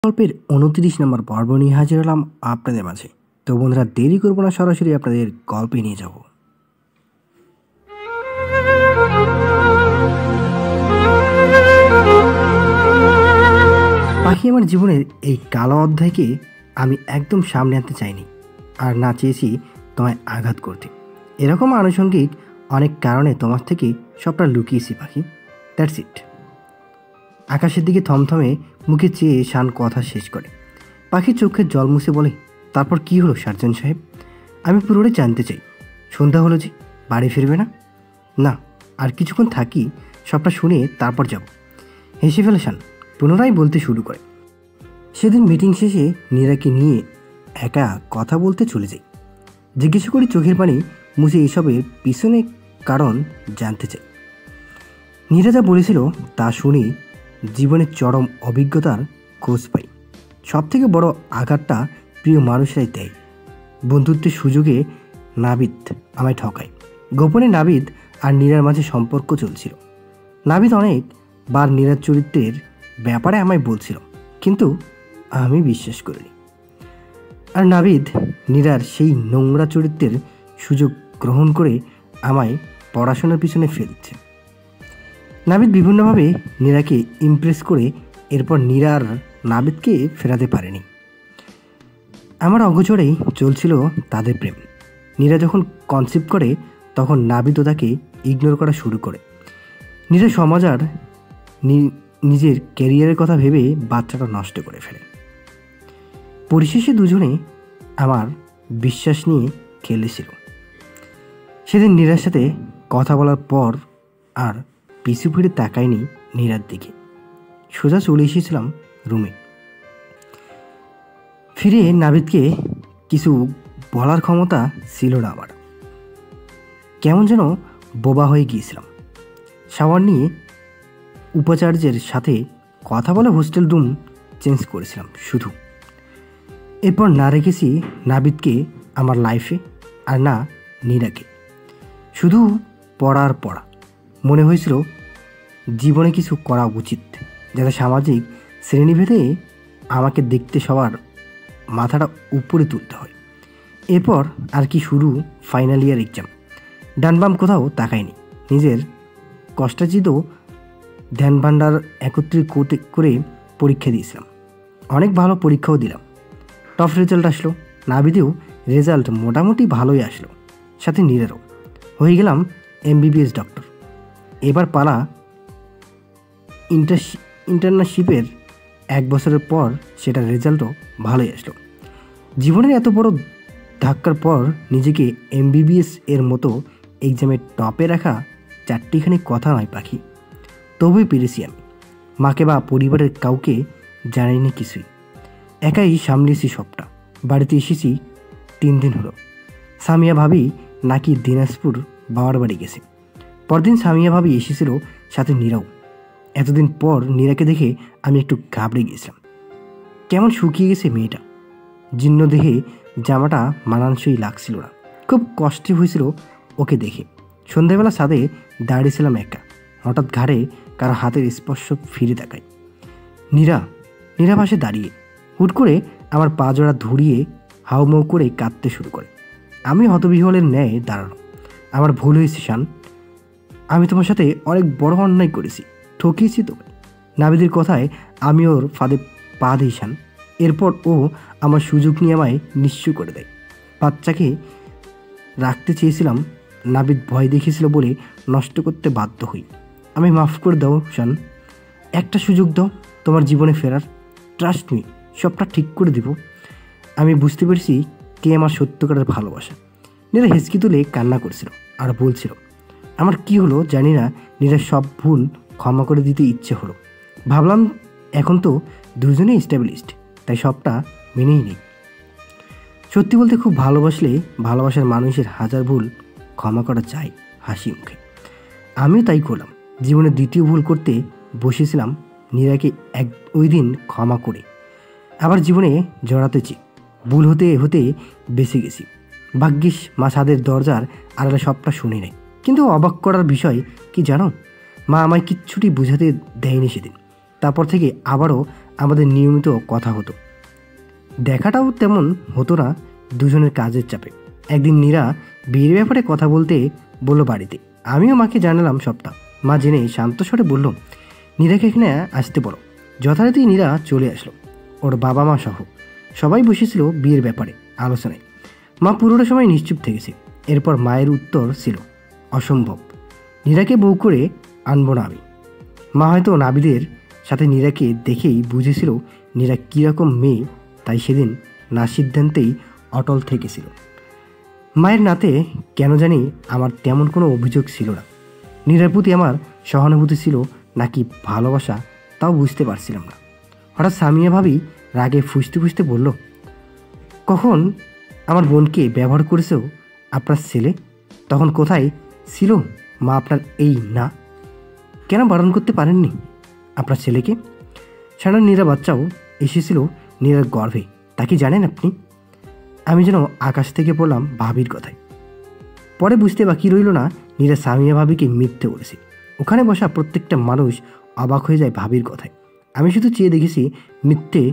গল্পের ২৯ নম্বর পর্ব নিয়ে হাজির হলাম আপনাদের মাঝে। তো বন্ধুরা, দেরি করবো না, সরাসরি আপনাদের গল্পে নিয়ে যাব। পাখি আমার জীবনের এই কালো অধ্যায়কে আমি একদম সামনে আনতে চাইনি, আর না চেয়েছি তোমায় আঘাত করতে। এরকম আনুষঙ্গিক অনেক কারণে তোমার থেকে সবটা লুকিয়েছি পাখি। That's it. আকাশের দিকে থমথমে মুখে চেয়ে শান কথা শেষ করে। পাখির চোখের জল মুছে বলে, তারপর কি হলো সার্জন সাহেব? আমি পুরোটাই জানতে চাই। সন্ধ্যা হলো যে, বাড়ি ফিরবে না? না, আর কিছুক্ষণ থাকি, সবটা শুনে তারপর যাব। হেসে ফেলে শান পুনরায় বলতে শুরু করে, সেদিন মিটিং শেষে নীরাকে নিয়ে একা কথা বলতে চলে যাই। জিজ্ঞেস করি চোখের পানি মুছে এসবের পিছনে কারণ জানতে চাই। নীরা যা বলেছিল তা শুনে জীবনের চরম অভিজ্ঞতার খোঁজ পাই। সবথেকে বড় আঘাতটা প্রিয় মানুষরাই দেয়। বন্ধুত্বের সুযোগে নাবিদ আমায় ঠকায়। গোপনে নাবিদ আর নীরার মাঝে সম্পর্ক চলছিল। নাবিদ অনেকবার নীরার চরিত্রের ব্যাপারে আমায় বলছিল, কিন্তু আমি বিশ্বাস করিনি। আর নাবিদ নীরার সেই নোংরা চরিত্রের সুযোগ গ্রহণ করে আমায় পড়াশোনার পিছনে ফেলছে। নাবিদ বিভিন্নভাবে নীরাকে ইমপ্রেস করে এরপর নীরা আর নাবিদকে ফেরাতে পারেনি। আমার অগোচরেই চলছিল তাদের প্রেম। নীরা যখন কনসিভ করে তখন নাবিদও তাকে ইগনোর করা শুরু করে। নীরা সমাজ আর নিজের ক্যারিয়ারের কথা ভেবে বাচ্চাটা নষ্ট করে ফেলে। পরিশেষে দুজনে আমার বিশ্বাস নিয়ে খেলেছিল। সেদিন নীরার সাথে কথা বলার পর আর পিছু ফিরে তাকাইনি নীরার দিকে। সোজা চলে এসেছিলাম রুমে। ফিরে নাবিদকে কিছু বলার ক্ষমতা ছিল না আমার। কেমন যেন বোবা হয়ে গিয়েছিলাম। শাওয়ার নিয়ে উপাচার্যের সাথে কথা বলে হোস্টেল রুম চেঞ্জ করেছিলাম শুধু। এরপর না রেখেছি নাবিদকে আমার লাইফে, আর না নীরাকে। শুধু পড়ার পড়া। মনে হয়েছিল জীবনে কিছু করা উচিত, যাতে সামাজিক শ্রেণীভেদে আমাকে দেখতে সবার মাথাটা উপরে তুলতে হয়। এরপর আর কি শুরু ফাইনাল ইয়ার এক্সাম। ডানবাম কোথাও তাকাইনি। নিজের কষ্টার্জিত ধ্যান ভাণ্ডার একত্রিত করে পরীক্ষা দিয়েছিলাম। অনেক ভালো পরীক্ষাও দিলাম। টপ রেজাল্ট আসলো। নাবিদেও রেজাল্ট মোটামুটি ভালোই আসলো, সাথে নীরারও। হয়ে গেলাম MBBS ডক্টর। এবার পালা ইন্টার্নশিপের। 1 বছরের পর সেটার রেজাল্টও ভালোই আসলো। জীবনের এত বড় ধাক্কার পর নিজেকে MBBS এর মতো এক্সামে টপে রাখা চারটিখানি কথা নয় পাখি। তবুই পেরেছি আমি। মাকে বা পরিবারের কাউকে জানাইনি কিছুই। একাই সামলিয়েছি সবটা। বাড়িতে এসেছি 3 দিন হলো। সামিয়া ভাবি নাকি দিনাজপুর বাবার বাড়ি গেছে। পরদিন সামিয়া ভাবি এসেছিল, সাথে নীরাও। এতদিন পর নীরাকে দেখে আমি একটু ঘাবড়ে গিয়েছিলাম। কেমন শুকিয়ে গেছে মেয়েটা। জীর্ণ দেহে জামাটা মানানসই লাগছিল না। খুব কষ্টে হয়েছিল ওকে দেখে। সন্ধ্যাবেলা ছাদে দাঁড়িয়েছিলাম একা। হঠাৎ ঘাড়ে কারো হাতের স্পর্শ ফিরে তাকাই। নীরা পাশে দাঁড়িয়ে হুট করে আমার পা জোড়া ধরিয়ে হাউমাউ করে কাঁদতে শুরু করে। আমি হতবিহলের ন্যায় দাঁড়ানো। আমার ভুল হয়েছে শান। আমি তোমার সাথে অনেক বড় অন্যায় করেছি, ঠকিয়েছি তোমায়। নাবিদের কথায় আমি ওর ফাঁদে পা দিই শান। এরপর ও আমার সুযোগ নিয়ে আমায় নিঃস্ব করে দেয়। বাচ্চাকে রাখতে চেয়েছিলাম, নাবিদ ভয় দেখিয়েছিল বলে নষ্ট করতে বাধ্য হই। আমি মাফ করে দাও শান। একটা সুযোগ দাও তোমার জীবনে ফেরার। ট্রাস্ট মি, সবটা ঠিক করে দিব। আমি বুঝতে পেরেছি কে আমার সত্যকারের ভালোবাসা। নীরা হেঁচকি তুলে কান্না করছিল আর বলছিল, আমার কি হলো জানি না। নীরার সব ভুল ক্ষমা করে দিতে ইচ্ছে হলো। ভাবলাম এখন তো দুজনেই এস্টাবলিশড, তাই সবটা মেনেই নেই। সত্যি বলতে খুব ভালোবাসলে ভালোবাসার মানুষের হাজার ভুল ক্ষমা করা যায় হাসি মুখে। আমিও তাই করলাম। জীবনের দ্বিতীয় ভুল করতে বসেছিলাম নীরাকে ওই দিন ক্ষমা করে। আবার জীবনে জড়াতেছি। ভুল হতে হতে বেঁচে গেছি। ভাগ্যিস মা ছাদের দরজার আড়ালে সবটা শুনে নেয়। কিন্তু অবাক করার বিষয় কি জানো, মা আমায় কিচ্ছুটি বুঝাতে দেয়নি সেদিন। তারপর থেকে আবারও আমাদের নিয়মিত কথা হতো, দেখাটাও তেমন হতো না দুজনের কাজের চাপে। একদিন নীরা বিয়ের ব্যাপারে কথা বলতে বলল বাড়িতে। আমিও মাকে জানালাম সবটা। মা জেনে শান্ত স্বরে বলল, নীরাকে এখানে আসতে বলো। যথারীতি নীরা চলে আসলো, ওর বাবা মা সহ। সবাই বসেছিল বিয়ের ব্যাপারে আলোচনায়। মা পুরোটা সময় নিশ্চুপ থেকেছে। এরপর মায়ের উত্তর ছিল, অসম্ভব, নীরাকে বউ করে আনবো না আমি। মা হয়তো নাবিদের সাথে নীরাকে দেখেই বুঝেছিল নীরা কীরকম মেয়ে, তাই সেদিন না সিদ্ধান্তেই অটল থেকেছিল। মায়ের নাতে কেন জানি আমার তেমন কোনো অভিযোগ ছিল না। নীরার প্রতি আমার সহানুভূতি ছিল নাকি ভালোবাসা তাও বুঝতে পারছিলাম না। হঠাৎ সামিয়া ভাবি রাগে ফুসতে ফুসতে বলল, কখন আমার বোনকে ব্যবহার করেছেও আপনার ছেলে? তখন কোথায় ছিল মা আপনার এই না? কেন বারণ করতে পারেননি আপনার ছেলেকে? সারা নীরা বাচ্চাও এসেছিল নীরার গর্ভে, তা কি জানেন আপনি? আমি যেন আকাশ থেকে পড়লাম ভাবির কথায়। পরে বুঝতে বাকি রইল না নীরা সামিয়া ভাবিকে মিথ্যে বলেছে। ওখানে বসা প্রত্যেকটা মানুষ অবাক হয়ে যায় ভাবির কথায়। আমি শুধু চেয়ে দেখেছি মিথ্যে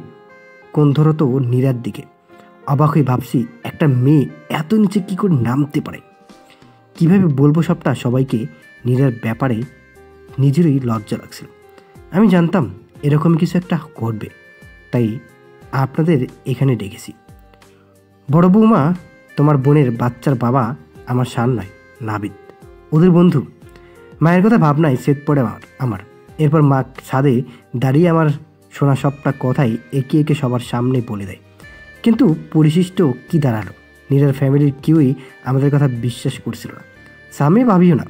কোণধরত নীরার দিকে। অবাক হয়ে ভাবছি, একটা মেয়ে এত নিচে কী করে নামতে পারে? কিভাবে বলবো সবটা সবাইকে? নীরার ব্যাপারে নিজেরই লজ্জা লাগছিল। আমি জানতাম এরকম কিছু একটা ঘটবে, তাই আপনাদের এখানে ডেকেছি। বড় বৌমা, তোমার বোনের বাচ্চার বাবা আমার শান নয়, নাবিদ, ওদের বন্ধু। মায়ের কথা ভাবনায় সেট পড়ে আমার। এরপর মা ছাদে দাঁড়িয়ে আমার শোনা সবটা কথাই একে একে সবার সামনে বলে দেয়। কিন্তু পরিশিষ্ট কি দাঁড়ালো? নীরার ফ্যামিলির কেউই আমাদের কথা বিশ্বাস করছিল না। স্বামী ভাবিও না।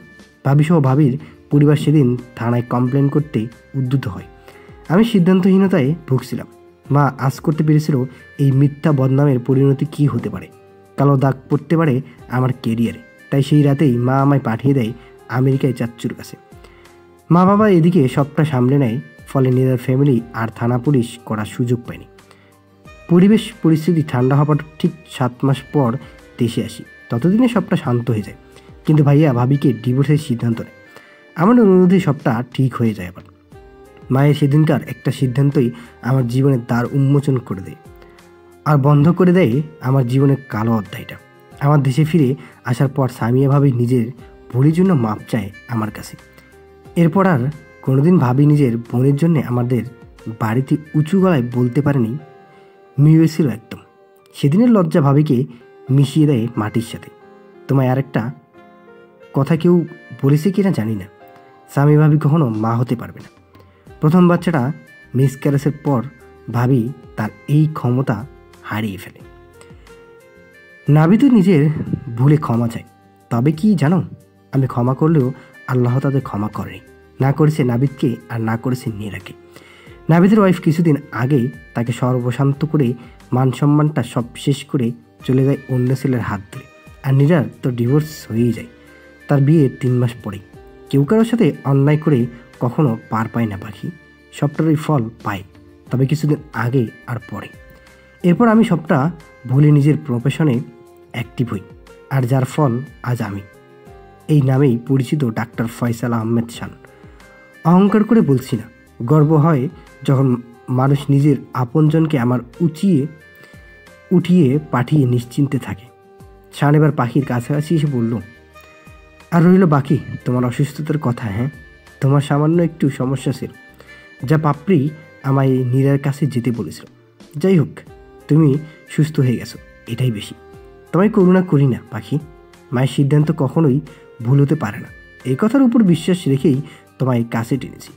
ভাবিসহ ভাবির পরিবার সেদিন থানায় কমপ্লেন করতে উদ্যত হয়। আমি সিদ্ধান্তহীনতায় ভুগছিলাম। মা আজ করতে পেরেছিল এই মিথ্যা বদনামের পরিণতি কি হতে পারে, কালো দাগ পড়তে পারে আমার কেরিয়ারে। তাই সেই রাতেই মা আমায় পাঠিয়ে দেয় আমেরিকায় চাচ্চুর কাছে। মা বাবা এদিকে সবটা সামলে নেয়, ফলে নীরার ফ্যামিলি আর থানা পুলিশ করার সুযোগ পায়নি। পরিস্থিতি ঠান্ডা হবার ঠিক 7 মাস পর দেশে আসি। ততদিনে সবটা শান্ত হয়ে যায়। কিন্তু ভাইয়া ভাবিকে ডিভোর্সের সিদ্ধান্ত নেয়। আমার অনুরোধে সবটা ঠিক হয়ে যায়। আবার মায়ের সেদিনকার একটা সিদ্ধান্তই আমার জীবনের দ্বার উন্মোচন করে দেয় আর বন্ধ করে দেয় আমার জীবনের কালো অধ্যায়টা। আমার দেশে ফিরে আসার পর সামিয়া ভাবি নিজের ভুলের জন্য মাপ চায় আমার কাছে। এরপর আর কোনোদিন ভাবি নিজের বোনের জন্য আমাদের বাড়িতে উঁচু গলায় বলতে পারেনি, মিউয়েছিল একদম। সেদিনের লজ্জা ভাবিকে মিশিয়ে দেয় মাটির সাথে। তোমায় আরেকটা কথা কেউ বলেছে কিনা জানি না, স্বামী ভাবি কখনো মা হতে পারবে না। প্রথম বাচ্চাটা মিসক্যারেজের পর ভাবি তার এই ক্ষমতা হারিয়ে ফেলে। নাবিদ নিজের ভুলে ক্ষমা চায়। তবে কি জানো, আমি ক্ষমা করলেও আল্লাহ তাদের ক্ষমা করেনি। না করেছে নাবিদকে আর না করেছে নীরাকে। নাবিদের ওয়াইফ কিছুদিন আগেই তাকে সর্বশান্ত করে মান সম্মানটা সব শেষ করে চলে যায় অন্য ছেলের হাত ধরে। আর নীরার তো ডিভোর্স হয়েই যায় তার বিয়ের 3 মাস পরেই। কেউ কারোর সাথে অন্যায় করে কখনো পার পায় না পাখি, সবটারই ফল পায়, তবে কিছুদিন আগে আর পরে। এরপর আমি সবটা ভুলে নিজের প্রফেশনে অ্যাক্টিভ হই, আর যার ফল আজ আমি এই নামেই পরিচিত ডাক্তার ফয়সাল আহমেদ শান। অহংকার করে বলছি না, গর্ব হয় যখন মানুষ নিজের আপনজনকে আমার উঠিয়ে পাঠিয়ে নিশ্চিন্তে থাকে। শান এবার পাখির কাছাকাছি এসে বলল, আর রইল বাকি তোমার অসুস্থতার কথা। হ্যাঁ, তোমার সামান্য একটু সমস্যা ছিল, যা পাপড়ি আমায় নীরার কাছে যেতে বলেছিল। যাই হোক, তুমি সুস্থ হয়ে গেছো, এটাই বেশি। তোমায় করুণা করি না পাখি, মায়ের সিদ্ধান্ত কখনোই ভুল হতে পারে না, এই কথার উপর বিশ্বাস রেখেই তোমায় কাছে টেনেছি।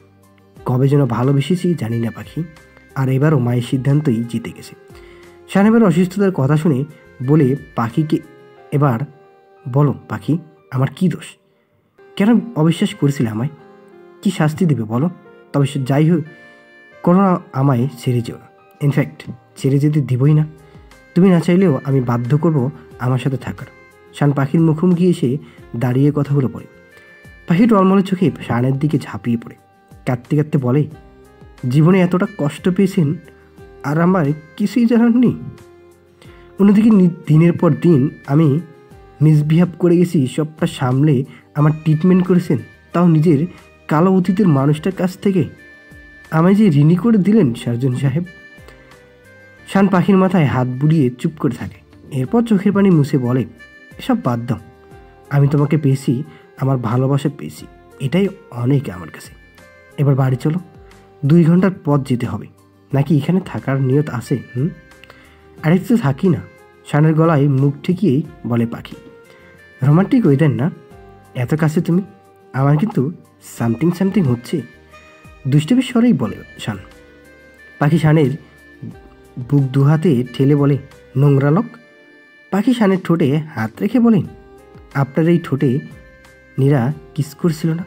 কবে যেন ভালোবেসেছি জানি না পাখি, আর এবারও মায়ের সিদ্ধান্তই জিতে গেছে। সাহেবের অসুস্থতার কথা শুনে বলে পাখিকে, এবার বলো পাখি, আমার কি দোষ? কেন অবিশ্বাস করেছিলে আমায়? কি শাস্তি দেবে বলো? তবে যাই হোক, করো না, আমায় ছেড়ে যেও না। ইনফ্যাক্ট ছেড়ে যেতে দিবই না। তুমি না চাইলেও আমি বাধ্য করব আমার সাথে থাকার। শান পাখির মুখোমুখি এসে দাঁড়িয়ে কথাগুলো বলে। পাখি টলমলে চোখে শানের দিকে ঝাঁপিয়ে পড়ে কাঁদতে কাঁদতে বলে, জীবনে এতটা কষ্ট পেয়েছেন আর আমার কিছুই জানাননি। অন্যদিকে দিনের পর দিন আমি মিসবিহেভ করে গেছি, সবটা সামলে আমার ট্রিটমেন্ট করেছেন, তাও নিজের কালো অতীতের মানুষটার কাছ থেকে। আমায় যে ঋণী করে দিলেন সার্জন সাহেব। শান পাখির মাথায় হাত বুলিয়ে চুপ করে থাকে। এরপর চোখের পানি মুছে বলে, এসব বাদ দাও। আমি তোমাকে পেয়েছি, আমার ভালোবাসা পেয়েছি, এটাই অনেক আমার কাছে। এবার বাড়ি চলো, 2 ঘন্টার পথ যেতে হবে। নাকি এখানে থাকার নিয়ত আছে? আরেকটু থাকি না। শানের গলায় মুখ ঠেকিয়েই বলে পাখি। রোমান্টিক ওয়েদার না? এত কাছে তুমি। আমার কিন্তু সামথিং সামথিং হচ্ছে, দুষ্টুমির স্বরেই বলে শান। পাখি শানের বুক দুহাতে ঠেলে বলে, নোংরা লোক। পাখি শানের ঠোঁটে হাত রেখে বলে, আপনার এই ঠোঁটে নীরা কিস করছিল না?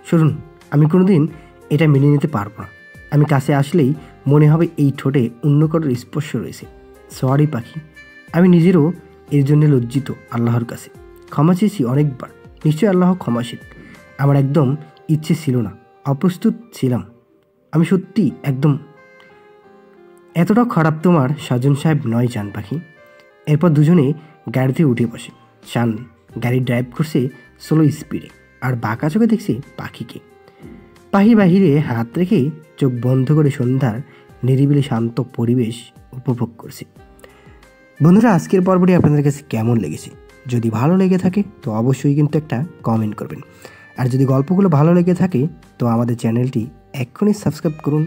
শুনুন, আমি কোনোদিন এটা মেনে নিতে পারবো না। আমি কাছে আসলেই মনে হবে এই ঠোঁটে অন্য কারোর স্পর্শ রয়েছে। সরি পাখি, আমি নিজেরও এর জন্য লজ্জিত। আল্লাহর কাছে ক্ষমা চেয়েছি অনেকবার। নিশ্চয়ই আল্লাহ ক্ষমাশীল। আমার একদম ইচ্ছে ছিল না, অপ্রস্তুত ছিলাম। আমি সত্যি একদম এতটা খারাপ তোমার সাজন সাহেব নয় জান পাখি। এরপর দুজনে গাড়িতে উঠে বসে। শান গাড়ি ড্রাইভ করছে স্লো স্পিডে, আর বাঁকা চোখে দেখছে পাখিকে। পাখি বাহিরে হাত রেখে চোখ বন্ধ করে সন্ধ্যার নিরিবিলি শান্ত পরিবেশ উপভোগ করছে। বন্ধুরা, আজকের পর্বটি আপনাদের কাছে কেমন লেগেছে? যদি ভালো লেগে থাকে তো অবশ্যই কিন্তু একটা কমেন্ট করবেন। আর যদি গল্পগুলো ভালো লেগে থাকে তো আমাদের চ্যানেলটি এক্ষুনি সাবস্ক্রাইব করুন।